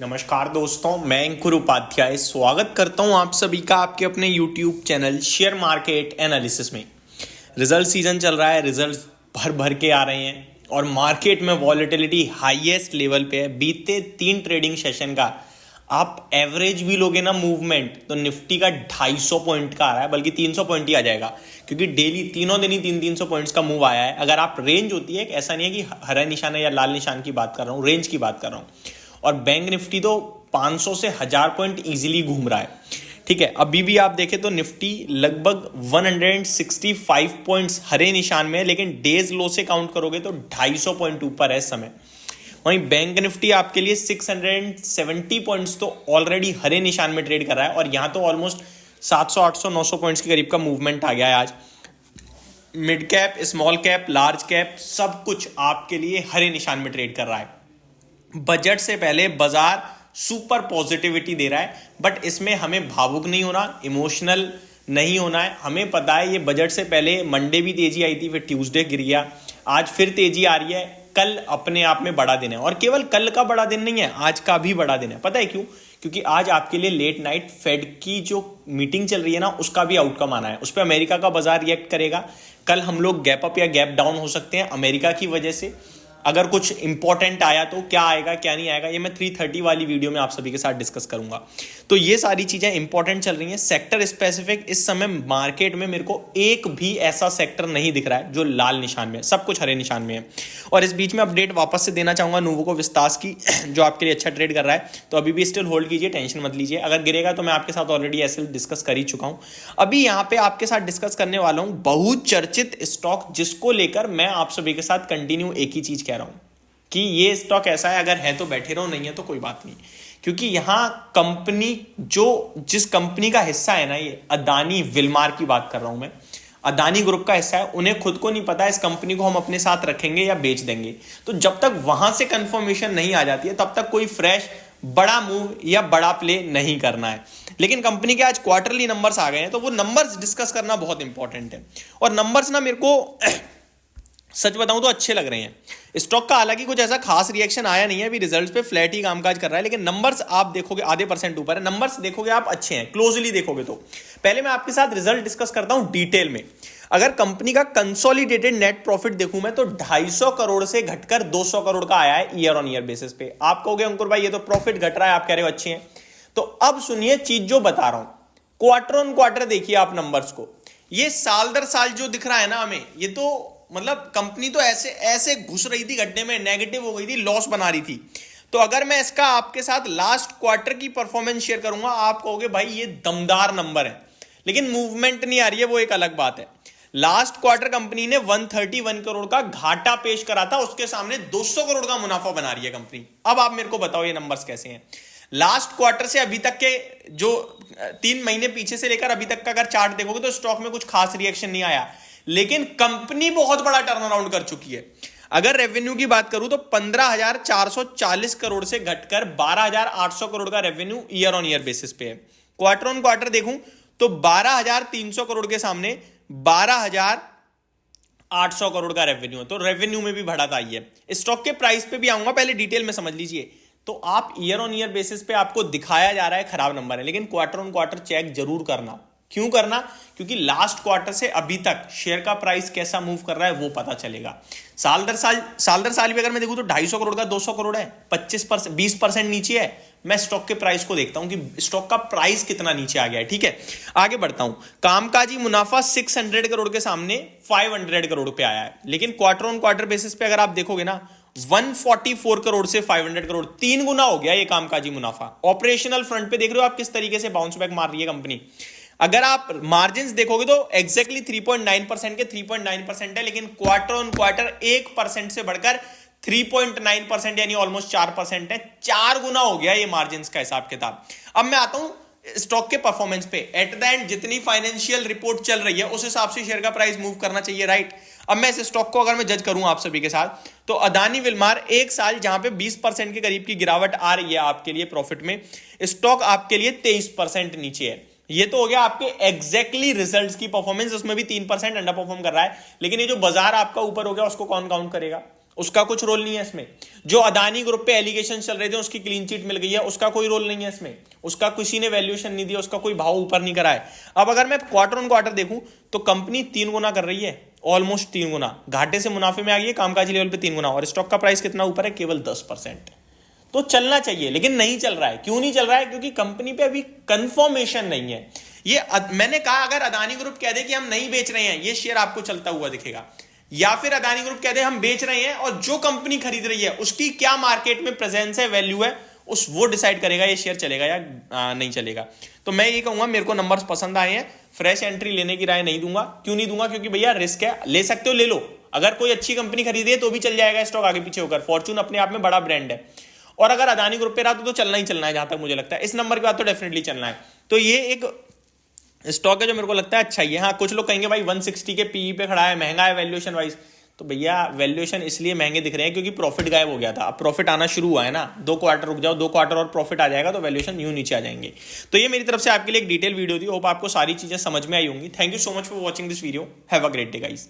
नमस्कार दोस्तों, मैं अंकुर उपाध्याय स्वागत करता हूं आप सभी का आपके अपने YouTube channel share market analysis में। रिजल्ट सीजन चल रहा है, रिजल्ट भर भर के आ रहे हैं और मार्केट में वॉलेटिलिटी हाईएस्ट लेवल पे है। बीते 3 ट्रेडिंग सेशन का आप एवरेज भी लोगे ना मूवमेंट, तो निफ्टी का 250 पॉइंट का आ रहा है, बल्कि 300 पॉइंट ही आ जाएगा, क्योंकि डेली तीनों दिन ही 300 पॉइंट्स का मूव आया है। अगर आप रेंज होती है, ऐसा नहीं है कि हरा निशान है या लाल निशान की बात कर रहा हूँ, रेंज की बात कर रहा हूँ। और बैंक निफ्टी तो 500 से 1000 पॉइंट इजीली घूम रहा है। ठीक है, अभी भी आप देखें तो निफ्टी लगभग 165 पॉइंट्स हरे निशान में है, लेकिन डेज लो से काउंट करोगे तो 250 पॉइंट ऊपर है इस समय। वहीं बैंक निफ्टी आपके लिए 670 पॉइंट्स तो ऑलरेडी हरे निशान में ट्रेड कर रहा है, और यहां तो ऑलमोस्ट 700 800 900 पॉइंट्स के करीब का मूवमेंट आ गया है आज। Mid cap, small cap, large cap सब कुछ आपके लिए हरे निशान में ट्रेड कर रहा है। बजट से पहले बाजार सुपर पॉजिटिविटी दे रहा है, बट इसमें हमें भावुक नहीं होना, इमोशनल नहीं होना है। हमें पता है ये बजट से पहले मंडे भी तेजी आई थी, फिर ट्यूसडे गिर गया, आज फिर तेजी आ रही है। कल अपने आप में बड़ा दिन है, और केवल कल का बड़ा दिन नहीं है, आज का भी बड़ा दिन है। पता है क्यों? क्योंकि आज आपके लिए लेट नाइट फेड की जो मीटिंग चल रही है ना, उसका भी आउटकम आना है। उस पर अमेरिका का बाजार रिएक्ट करेगा। कल हम लोग गैप अप या गैप डाउन हो सकते हैं अमेरिका की वजह से। अगर कुछ इंपॉर्टेंट आया तो क्या आएगा क्या नहीं आएगा, ये मैं 330 वाली वीडियो में आप सभी के साथ डिस्कस करूंगा। तो ये सारी चीजें इंपॉर्टेंट चल रही हैं। सेक्टर स्पेसिफिक इस समय मार्केट में मेरे को एक भी ऐसा सेक्टर नहीं दिख रहा है जो लाल निशान में है, सब कुछ हरे निशान में है। और इस बीच में अपडेट वापस से देना चाहूंगा नोवोको विस्तास की, जो आपके लिए अच्छा ट्रेड कर रहा है, तो अभी भी स्टिल होल्ड कीजिए, टेंशन मत लीजिए। अगर गिरेगा तो मैं आपके साथ ऑलरेडी ऐसे डिस्कस कर ही चुका हूं। अभी यहाँ पे आपके साथ डिस्कस करने वाला हूं बहुत चर्चित स्टॉक, जिसको लेकर मैं आप सभी के साथ कंटिन्यू एक ही चीज कह रहा हूं कि ये स्टॉक ऐसा है, अगर है तो बैठे रहो, नहीं है तो कोई बात नहीं। क्योंकि यहां कंपनी जिस कंपनी का हिस्सा है ना, ये अदानी विल्मार की बात कर रहा हूं मैं, अदानी ग्रुप का हिस्सा है। उन्हें खुद को नहीं पता इस कंपनी को हम अपने साथ रखेंगे या बेच देंगे। तो जब तक वहां से कंफर्मेशन नहीं आ जाती है, तब तक कोई फ्रेश बड़ा मूव या बड़ा प्ले नहीं करना है। लेकिन कंपनी के आज क्वार्टरली नंबर्स आ गए हैं, तो वो नंबर्स डिस्कस करना बहुत इंपॉर्टेंट है। और नंबर्स ना मेरे को सच बताऊं तो अच्छे लग रहे हैं। स्टॉक का हालांकि कुछ ऐसा खास रिएक्शन आया नहीं है, अभी रिजल्ट्स पे फ्लैट ही कामकाज कर रहा है, लेकिन नंबर्स आप देखोगे आधे % ऊपर है। नंबर्स देखोगे आप अच्छे हैं, क्लोजली देखोगे तो। पहले मैं आपके साथ रिजल्ट डिस्कस करता हूं डिटेल में। अगर कंपनी का कंसोलिडेटेड नेट प्रॉफिट देखूं मैं, तो 250 करोड़ से घटकर 200 करोड़ का आया है ईयर ऑन ईयर बेसिस पे। आप कहोगे अंकुर भाई ये तो प्रॉफिट घट रहा है, आप कह रहे हो अच्छे हैं। तो अब सुनिए चीज जो बता रहा हूं, क्वार्टर ऑन क्वार्टर देखिए आप नंबर्स को। ये साल दर साल जो दिख रहा है ना हमें, ये तो मतलब कंपनी तो ऐसे ऐसे घुस रही थी गड्ढे में, नेगेटिव हो गई थी, लॉस बना रही थी। तो अगर मैं इसका आपके साथ लास्ट क्वार्टर की परफॉर्मेंस शेयर करूंगा, आप कहोगे भाई ये दमदार नंबर है, लेकिन मूवमेंट नहीं आ रही है, वो एक अलग बात है। लास्ट क्वार्टर कंपनी ने 131 करोड़ का घाटा पेश करा था, उसके सामने 200 करोड़ का मुनाफा बना रही है कंपनी। अब आप मेरे को बताओ ये नंबर्स कैसे हैं। लास्ट क्वार्टर से अभी तक के जो 3 महीने पीछे से लेकर अभी तक का अगर चार्ट देखोगे, तो स्टॉक में कुछ खास रिएक्शन नहीं आया, लेकिन कंपनी बहुत बड़ा टर्न अराउंड कर चुकी है। अगर रेवेन्यू की बात करूं तो 15,440 करोड़ से घटकर 12,800 करोड़ का revenue year on year basis पे है। क्वार्टर ऑन क्वार्टर देखूं तो 12,300 करोड़ के सामने 12,800 करोड़ का रेवेन्यू है। तो रेवेन्यू में भी बढ़त आई है। स्टॉक के प्राइस पे भी आऊंगा, पहले डिटेल में समझ लीजिए। तो आप ईयर ऑन ईयर बेसिस पे आपको दिखाया जा रहा है खराब नंबर है, लेकिन क्वार्टर ऑन क्वार्टर चेक जरूर करना। क्यों करना? क्योंकि लास्ट क्वार्टर से अभी तक शेयर का प्राइस कैसा मूव कर रहा है वो पता चलेगा। साल दर साल भी अगर मैं देखूं तो 250 करोड़ का 200 करोड़ है, 25% 20% नीचे है। मैं स्टॉक के प्राइस को देखता हूं कि स्टॉक का प्राइस कितना नीचे आ गया है। ठीक है, आगे बढ़ता हूं। कामकाजी मुनाफा 600 करोड़ के सामने 500 करोड़ पे आया है, लेकिन क्वार्टर ऑन क्वार्टर बेसिस पे अगर आप देखोगे ना, 144 करोड़ से 500 करोड़, 3 गुना हो गया ये कामकाजी मुनाफा। ऑपरेशनल फ्रंट पे देख रहे हो आप किस तरीके से बाउंस बैक मार रही है कंपनी। अगर आप मार्जिन्स देखोगे तो एग्जैक्टली 3.9% के 3.9% है, लेकिन क्वार्टर ऑन क्वार्टर 1% से बढ़कर 3.9% यानी ऑलमोस्ट 4% है। 4 गुना हो गया ये मार्जिन्स का हिसाब किताब। अब मैं आता हूं स्टॉक के परफॉर्मेंस पे। एट द एंड जितनी फाइनेंशियल रिपोर्ट चल रही है उस हिसाब से शेयर का प्राइस मूव करना चाहिए, राइट। अब मैं इस स्टॉक को अगर मैं जज करूं आप सभी के साथ, तो अदानी विल्मार एक साल जहां पे 20% के करीब की गिरावट आ रही है आपके लिए प्रॉफिट में, स्टॉक आपके लिए 23% नीचे है। ये तो हो गया आपके एग्जैक्टली रिजल्ट्स की परफॉर्मेंस, उसमें भी 3% अंडर परफॉर्म कर रहा है। लेकिन ये जो बाजार आपका ऊपर हो गया उसको कौन काउंट करेगा? उसका कुछ रोल नहीं है इसमें। जो अदानी ग्रुप पे एलिगेशन चल रहे थे उसकी क्लीन चिट मिल गई है, उसका कोई रोल नहीं है इसमें। उसका किसी ने वैल्यूएशन नहीं दिया, उसका कोई भाव ऊपर नहीं करा है। अब अगर मैं क्वार्टर ऑन क्वार्टर देखूं तो कंपनी 3 गुना कर रही है, ऑलमोस्ट 3 गुना घाटे से मुनाफे में आ गई है, कामकाजी लेवल पे 3 गुना, और स्टॉक का प्राइस कितना ऊपर है, केवल 10%। तो चलना चाहिए, लेकिन नहीं चल रहा है। क्यों नहीं चल रहा है? क्योंकि कंपनी पे अभी कंफर्मेशन नहीं है। ये मैंने कहा अगर अदानी ग्रुप कह दे कि हम नहीं बेच रहे हैं, ये शेयर आपको चलता हुआ दिखेगा। या फिर अदानी ग्रुप कह दे हम बेच रहे हैं और जो कंपनी खरीद रही है उसकी क्या मार्केट में प्रेजेंस है, वैल्यू है, उस वो डिसाइड करेगा ये शेयर चलेगा या नहीं चलेगा। तो मैं ये कहूंगा, मेरे को नंबर्स पसंद आए हैं, फ्रेश एंट्री लेने की राय नहीं दूंगा। क्यों नहीं दूंगा? क्योंकि भैया रिस्क है, ले सकते हो ले लो। अगर कोई अच्छी कंपनी खरीदी है तो भी चल जाएगा स्टॉक आगे पीछे होकर। फॉर्च्यून अपने आप में बड़ा ब्रांड है, और अगर अदानी ग्रुप पे रहा तो चलना ही चलना है, जहां तक मुझे लगता है। इस नंबर के बाद तो डेफिनेटली चलना है। तो ये एक स्टॉक है जो मेरे को लगता है अच्छा ही है। हाँ, कुछ लोग कहेंगे भाई 160 के पीई पे खड़ा है, महंगा है वैल्यूएशन वाइज। तो भैया वैल्यूएशन इसलिए महंगे दिख रहे हैं क्योंकि प्रॉफिट गायब हो गया था। अब प्रॉफिट आना शुरू हुआ है ना, 2 क्वार्टर रुक जाओ, 2 क्वार्टर और प्रॉफिट आ जाएगा तो वैल्यूएशन यूं नीचे आ जाएंगे। तो ये मेरी तरफ से आपके लिए एक डिटेल वीडियो थी। होप आपको सारी चीजें समझ में आई होंगी। Thank you so much for watching this video. Have a great day guys.